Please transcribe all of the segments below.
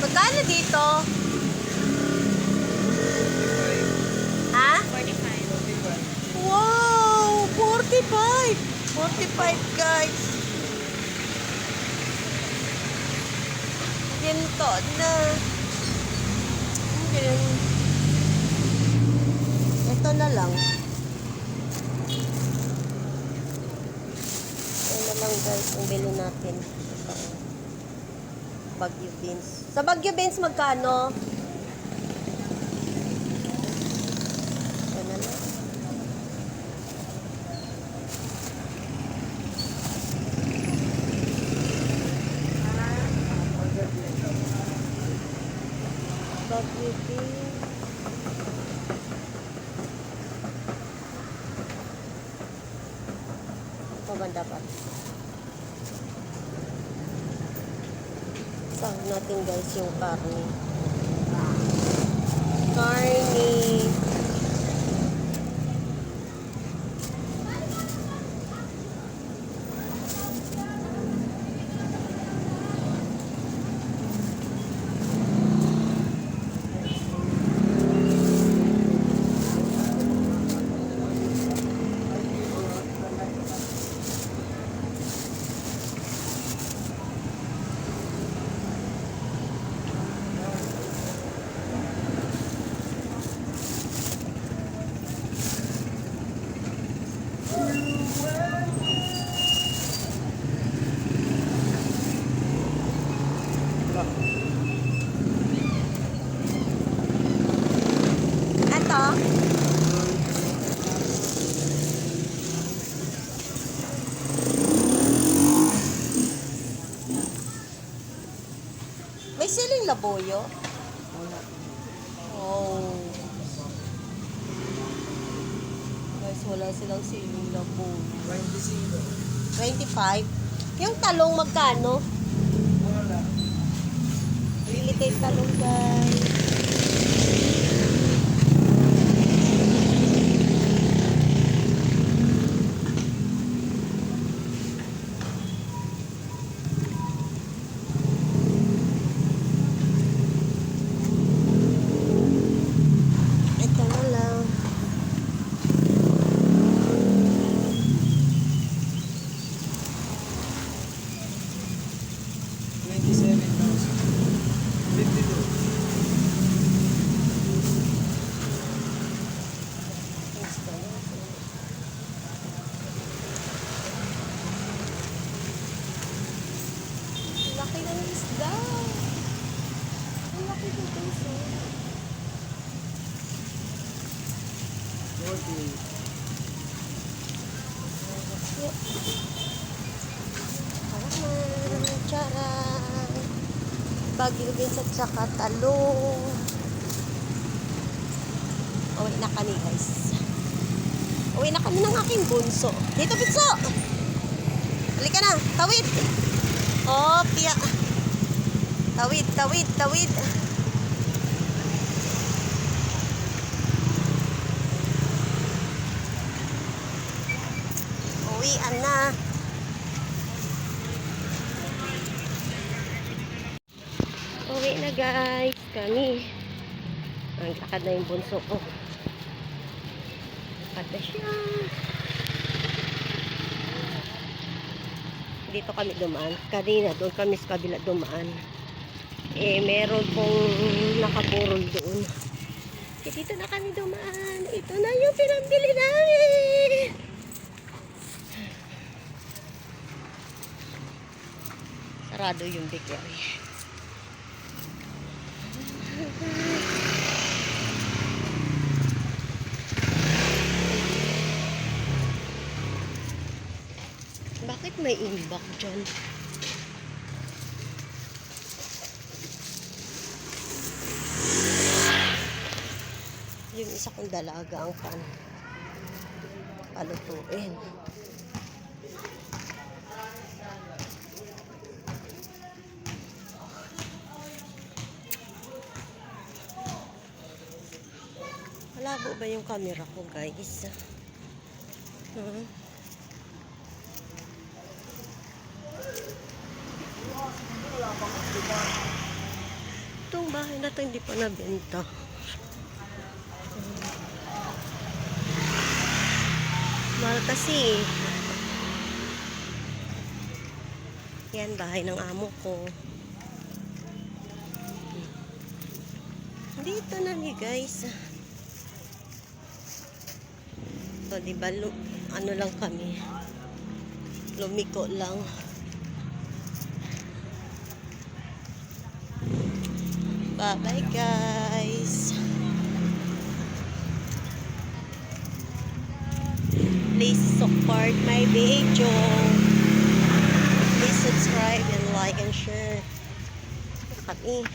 Magkano dito? Ha? 45. Wow! 45! 45 guys. Ginto na. Ito na lang. Ito na lang guys ang bili natin. Baguio beans. Sa Baguio beans magkano? Ito na lang. Baguio beans. Maganda pa. Saan natin guys yung karne. Karne. Ito. May siling labuyo? Oh. Guys, wala silang siling labuyo. 25. Yung talong magkano? Bili kayo talong guys. Ito na lang. Laki ng isda. Ang laki ng puso. Halaman, charan. Baguio beans at saka talong. Uwi na kami guys. Uwi na kami ng aking bunso. Dito bunso! Halika na, tawid! Oh, piya. Tawid, tawid, tawid. Uwian na. Uwi na guys. Kami. Ang lakad na yung bunso ko. Lakad na siya. Dito kami dumaan. Kanina doon kami sa kabila dumaan. Eh, meron pong nakaburol doon. Eh, dito na kami dumaan. Ito na yung pinambili namin. Sarado yung bakery. Bakit may imbak dyan? Yung isa kong dalaga ang palutuin. Malabo ba yung camera ko guys? bahay na to hindi pa nabenta. Mahal kasi. Yan, bahay ng amo ko. Dito na ni guys. So, diba, ano lang kami. Lumiko lang. Bye-bye guys. Please support my video. Please subscribe and like and share. Kami.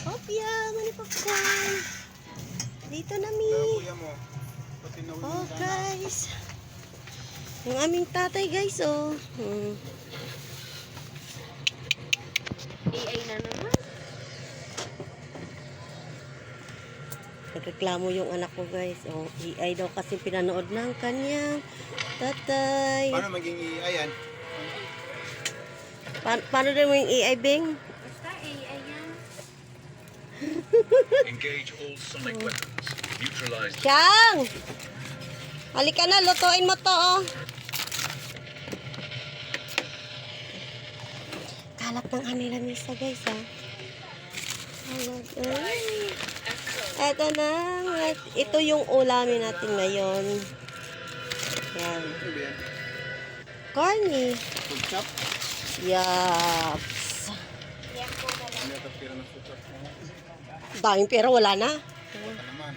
Hopya, mani popcorn. Dito na mi. Oh guys. Yung aming tatay guys, oh. AI na naman. Nagreklamo yung anak ko guys. Oh, AI daw kasi pinanood ng kanyang tatay. Paano maging AI yan? Paano daw yung AI, Bing? Basta AI yan. Engage all sonic weapons. Neutralize. Siyang! Halika na, lutuin mo to, oh. Kalat ng aming lamisa, guys, ha. Ay. Eto na. Ito yung ulamin natin ngayon. Yan. Ano ba yan? Corny. Food shop? Yaps. Ano yung pira ng food shop? Daming pera, wala na. Baka naman.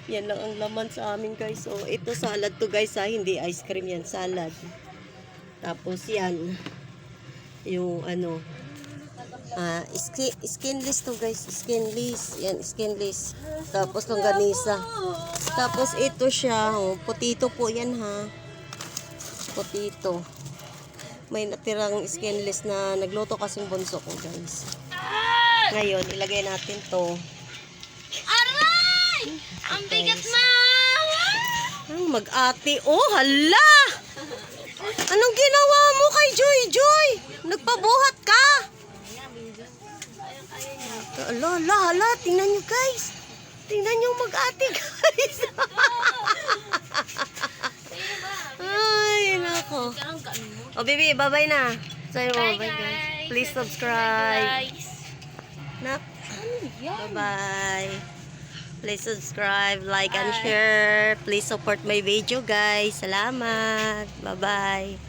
Yan lang ang laman sa amin guys. So, ito salad to guys ha. Hindi ice cream yan. Salad. Tapos yan. Yung ano. Skinless to guys. Skinless. Yan. Skinless. Tapos longganisa. Tapos ito siya. Oh, potito po yan ha. Potito. May natirang skinless na nagluto kasing bunso ko guys. Ngayon, ilagay natin to. Aray! Ang bigat ma! Ang mag-ate. Oh, hala! Anong ginawa mo kay Joy Joy? Nagpabuhat ka? Hala, hala. Tingnan nyo guys. Tingnan nyo mag-ate guys. Ay, nako. Oh, baby, bye-bye na. Sa'yo, Bye bye guys. guys! Please subscribe. Guys! Nak. Bye-bye. Please subscribe, like, and share. Please support my video, guys. Salamat. Bye-bye.